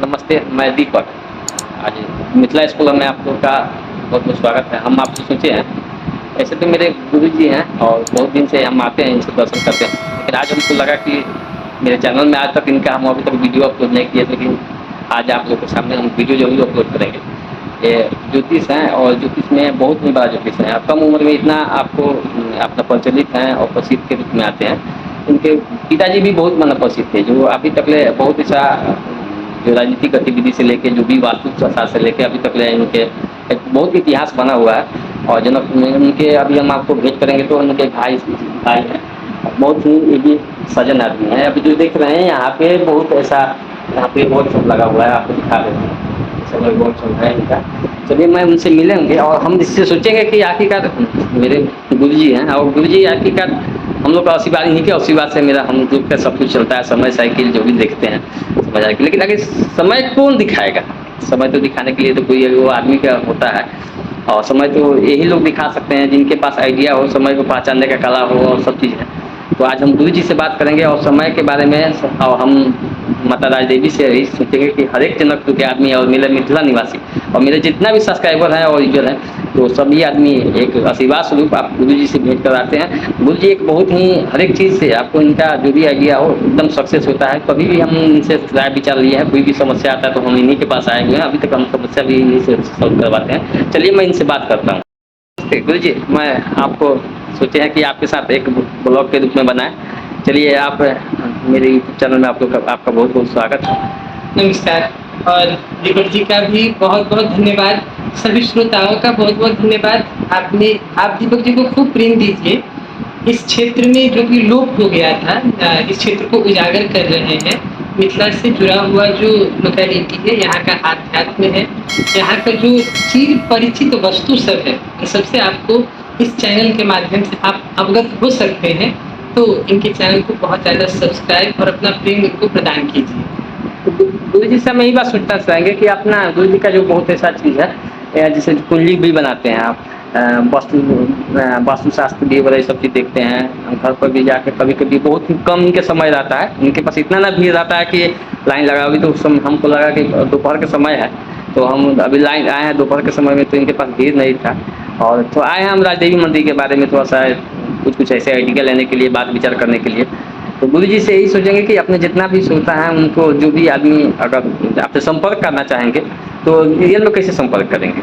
नमस्ते, मैं दीपक। आज मिथिला स्कूल में आप लोग का बहुत बहुत स्वागत है। हम आपसे सोचे हैं, ऐसे तो मेरे गुरु जी हैं और बहुत दिन से हम आते हैं, इनसे दर्शन करते हैं, लेकिन आज हमको लगा कि मेरे चैनल में आज तक इनका हम अभी तक वीडियो अपलोड नहीं किए, लेकिन आज आप लोग के सामने हम वीडियो जरूर अपलोड करेंगे। ये ज्योतिष हैं और ज्योतिष में बहुत ही बड़ा ज्योतिष है। कम उम्र में इतना आपको अपना प्रचलित हैं और प्रसिद्ध के रूप में आते हैं। उनके पिताजी भी बहुत मन प्रसिद्ध थे, जो अभी तक ले बहुत ऐसा जो राजनीतिक गतिविधि से लेके जो भी वास्तु शास्त्र से लेके अभी तक ले इनके एक बहुत इतिहास बना हुआ है। और जनक उनके अभी हम आपको भेंट करेंगे तो उनके भाई हैं, बहुत ही ये भी सजन आदमी है। अभी जो देख रहे हैं यहाँ पे बहुत ऐसा यहाँ पे बहुत सब लगा हुआ है, आपको दिखा देते हैं समय बहुत चल रहा है इनका। चलिए मैं उनसे मिलेंगे और हम इससे सोचेंगे कि आखिरकार मेरे गुरुजी हैं और गुरुजी आखिरकार हम लोग का आशीर्वाद, इन्हीं के आशीर्वाद से मेरा हम लोग का सब कुछ चलता है। समय साइकिल जो भी देखते हैं समझ आएगी, लेकिन आगे समय कौन दिखाएगा? समय तो दिखाने के लिए तो कोई वो आदमी का होता है, और समय तो यही लोग दिखा सकते हैं जिनके पास आइडिया हो, समय को पहचानने का कला हो और सब चीज़ है। तो आज हम गुरु जी से बात करेंगे और समय के बारे में, और हम माता राज देवी से यही सोचेंगे कि हर एक जनकपुर के आदमी और मेरे मिथिला निवासी और मेरे जितना भी सब्सक्राइबर हैं और यूजर हैं, तो सभी आदमी एक आशीर्वाद स्वरूप आप गुरु जी से भेंट कराते हैं। गुरु जी एक बहुत ही हर एक चीज़ से आपको इनका जो भी आइडिया हो एकदम सक्सेस होता है। कभी भी हम इनसे राय विचार लिए हैं, कोई भी समस्या आता है तो हम इन्हीं के पास आए हुए हैं। अभी तक हम समस्या भी इन्हीं से सॉल्व करवाते हैं। चलिए मैं इनसे बात करता हूँ। गुरु जी, मैं आपको सोचे हैं कि आपके साथ एक ब्लॉग के रूप में बनाए। चलिए आप मेरे यूट्यूब चैनल में आप लोग का आपका बहुत बहुत स्वागत है। नमस्कार। और दीपक जी का भी बहुत बहुत धन्यवाद। सभी श्रोताओं का बहुत बहुत धन्यवाद। आप दीपक जी को खूब प्रेम दीजिए। इस क्षेत्र में जो भी लोप हो गया था, इस क्षेत्र को उजागर कर रहे हैं। मिथिला से जुड़ा हुआ जो लोकेलिटी है, यहाँ का आध्यात्म है, यहाँ का जो चिर परिचित वस्तु सब है, इन सबसे आपको इस चैनल के माध्यम से आप अवगत हो सकते हैं। तो इनके चैनल को बहुत ज़्यादा सब्सक्राइब और अपना प्रेम इनको प्रदान कीजिए। गुरु जी से हम यही बात सोचना चाहेंगे कि अपना गुरु जी का जो बहुत ऐसा चीज़ है, जैसे कुंडली भी बनाते हैं आप, वास्तुशास्त्र भी वगैरह सब चीज़ देखते हैं। घर पर भी जाके कभी कभी बहुत ही कम इनके समय रहता है, इनके पास इतना ना भीड़ रहता है कि लाइन लगा हुई। तो उस समय हमको लगा कि दोपहर के समय है, तो हम अभी लाइन आए हैं दोपहर के समय में, तो इनके पास भीड़ नहीं था। और तो आए हैं हम राजदेवी मंदिर के बारे में थोड़ा सा कुछ ऐसे आइडिया लेने के लिए, बात विचार करने के लिए। तो गुरु जी से यही सोचेंगे कि अपने जितना भी श्रोता है उनको, जो भी आदमी अगर आपसे संपर्क करना चाहेंगे तो रियल में कैसे संपर्क करेंगे?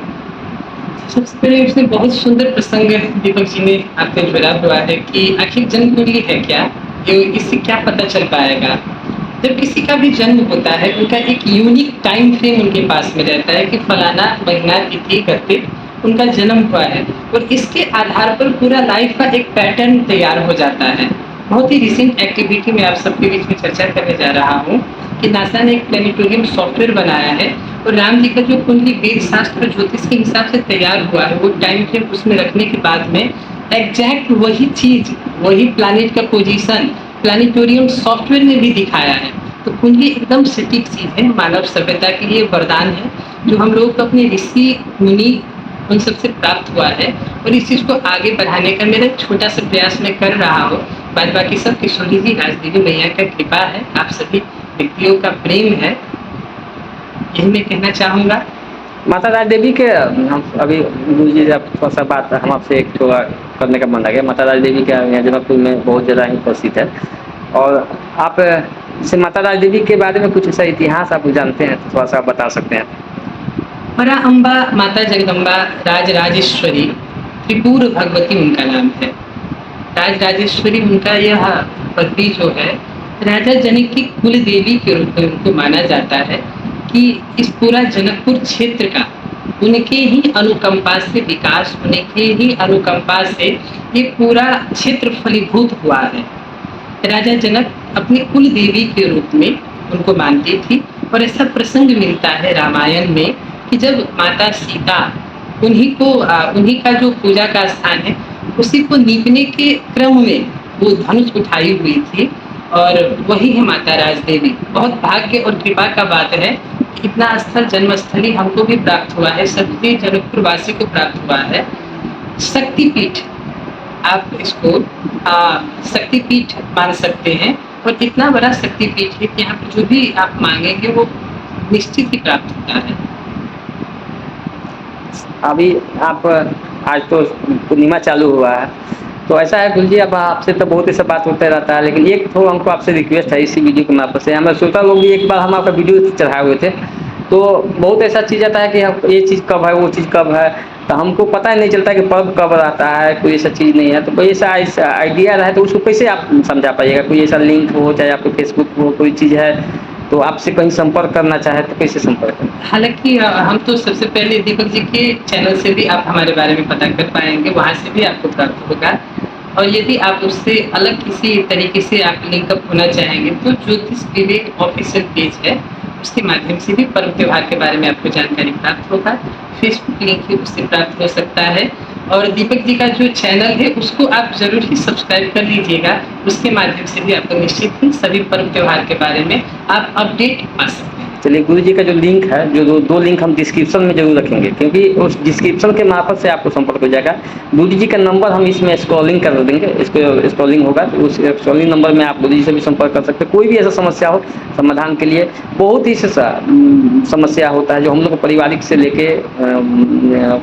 सबसे पहले उसने बहुत सुंदर प्रसंग दीपक जी ने आपने जोड़ा हुआ है कि आखिर जन्म कुंडली है क्या, ये इससे क्या पता चल पाएगा। जब किसी का भी जन्म होता है, उनका एक यूनिक टाइम फ्रेम उनके पास में रहता है कि फलाना महीना तिथि करके उनका जन्म हुआ है, और इसके आधार पर पूरा लाइफ का एक पैटर्न तैयार हो जाता है। बहुत ही रिसेंट एक्टिविटी में आप सबके बीच में चर्चा करने जा रहा हूँ कि नासा ने एक प्लेनेटोरियम सॉफ्टवेयर बनाया है, और राम जी का जो कुंडली वेद शास्त्र और ज्योतिष के हिसाब से तैयार हुआ है, वो टाइम फ्रेम उसमें रखने के बाद में एग्जैक्ट वही चीज, वही प्लैनेट का पोजीशन प्लानिटोरियम सॉफ्टवेयर में भी दिखाया है। तो कुंडली एकदम सटीक चीज है, मानव सभ्यता के लिए वरदान है, जो हम लोग अपने ऋषि मुनि उन सबसे प्राप्त हुआ है। और इस चीज को आगे बढ़ाने का मेरा छोटा सा प्रयास मैं कर रहा हूँ। बाद बाकी सब किशोरी जी, राजदेवी मैया का कृपा है, आप सभी व्यक्तियों का प्रेम है, यही मैं कहना चाहूँगा। माता राज देवी के हम अभी गुरु जी जब थोड़ा सा बात हम आपसे एक थोड़ा करने का मन लगे। माता राज देवी का यहाँ जनकपुर में बहुत ज़्यादा ही प्रसिद्ध है, और आप से माता राज देवी के बारे में कुछ ऐसा इतिहास आप जानते हैं तो थोड़ा सा बता सकते हैं? परा अम्बा माता जगदम्बा राज राजेश्वरी त्रिपुर भगवती उनका नाम है। राज राजेश्वरी उनका यह पदवी जो है, राजा जनक की कुल देवी के रूप में उनको माना जाता है कि इस पूरा जनकपुर क्षेत्र का उनके ही अनुकंपा से विकास, उनके ही अनुकंपा से ये पूरा क्षेत्र फलीभूत हुआ है। राजा जनक अपनी कुल देवी के रूप में उनको मानती थी, और ऐसा प्रसंग मिलता है रामायण में कि जब माता सीता उन्हीं का जो पूजा का स्थान है, उसी को नीपने के क्रम में वो धनुष उठाई हुई थी, और वही है माता राज देवी। बहुत भाग्य और कृपा का बात है कि इतना स्थल जन्मस्थली हमको भी प्राप्त हुआ है, सभी जनकपुर वासी को प्राप्त हुआ है। शक्तिपीठ, आप इसको शक्तिपीठ मान सकते हैं, और इतना बड़ा शक्तिपीठ है कि यहाँ पर जो भी आप मांगेंगे वो निश्चित ही प्राप्त होता है। अभी आप आज तो पूर्णिमा चालू हुआ है, तो ऐसा है गुरु जी, अब आपसे तो बहुत ऐसा बात होता रहता है, लेकिन एक तो हमको आपसे रिक्वेस्ट है इसी वीडियो के माध्यम से। हमें श्रोता लोग भी एक बार हम आपका वीडियो चढ़ाए हुए थे, तो बहुत ऐसा चीज़ आता है कि ये चीज़ कब है, वो चीज़ कब है, तो हमको पता ही नहीं चलता कि पर्व कब आता है, कोई ऐसा चीज़ नहीं है। तो कोई ऐसा आइडिया रहे तो उसको कैसे आप समझा पाइएगा? कोई ऐसा लिंक हो, चाहे आपके फेसबुक हो, कोई चीज़ है तो आपसे कहीं संपर्क करना चाहे तो कैसे संपर्क करें? हालाँकि हम तो सबसे पहले दीपक जी के चैनल से भी आप हमारे बारे में पता कर पाएँगे, वहाँ से भी आपको प्राप्त होगा। और यदि आप उससे अलग किसी तरीके से आप लिंकअप होना चाहेंगे, तो ज्योतिष विवेक ऑफिशियल पेज है, उसके माध्यम से भी पर्व त्योहार के बारे में आपको जानकारी प्राप्त होगा। फेसबुक लिंक है, उससे प्राप्त हो सकता है। और दीपक जी का जो चैनल है, उसको आप ज़रूर ही सब्सक्राइब कर लीजिएगा। उसके माध्यम से भी आपको निश्चित ही सभी पर्व त्योहार के बारे में आप अपडेट पा सकते हैं। चलिए, गुरु जी का जो लिंक है, जो दो लिंक हम डिस्क्रिप्शन में जरूर रखेंगे, क्योंकि उस डिस्क्रिप्शन के मार्फत से आपको संपर्क हो जाएगा। गुरु जी का नंबर हम इसमें स्क्रॉलिंग कर देंगे, इसको स्क्रॉलिंग होगा तो उस स्क्रॉलिंग नंबर में आप गुरु जी से भी संपर्क कर सकते हैं। कोई भी ऐसा समस्या हो समाधान के लिए, बहुत ही समस्या होता है जो हम लोग को पारिवारिक से लेके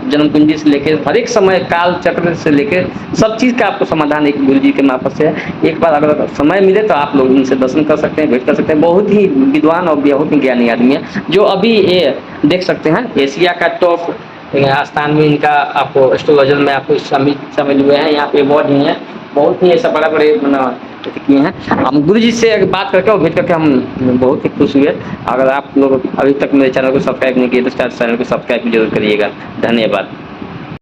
जन्म कुंजी से लेके हर एक समय काल चक्र से लेके सब चीज़ का आपको समाधान एक गुरु जी के मार्फत से है। एक बार अगर समय मिले तो आप लोग उनसे दर्शन कर सकते हैं, भेंट कर सकते हैं। बहुत ही विद्वान और बहुत ही ज्ञानी आदमी है, जो अभी ये देख सकते हैं एशिया का टॉप स्थान में इनका आपको एस्ट्रोलॉजर में आपको शामिल हुए हैं। यहाँ पे अवार्ड ही है, बहुत ही ऐसा बड़ा बड़े किए हैं। हम गुरु जी से बात करके और भेंट करके हम बहुत ही खुश हुए। अगर आप लोग अभी तक मेरे चैनल को सब्सक्राइब नहीं किए तो चैनल को सब्सक्राइब जरूर करिएगा। धन्यवाद।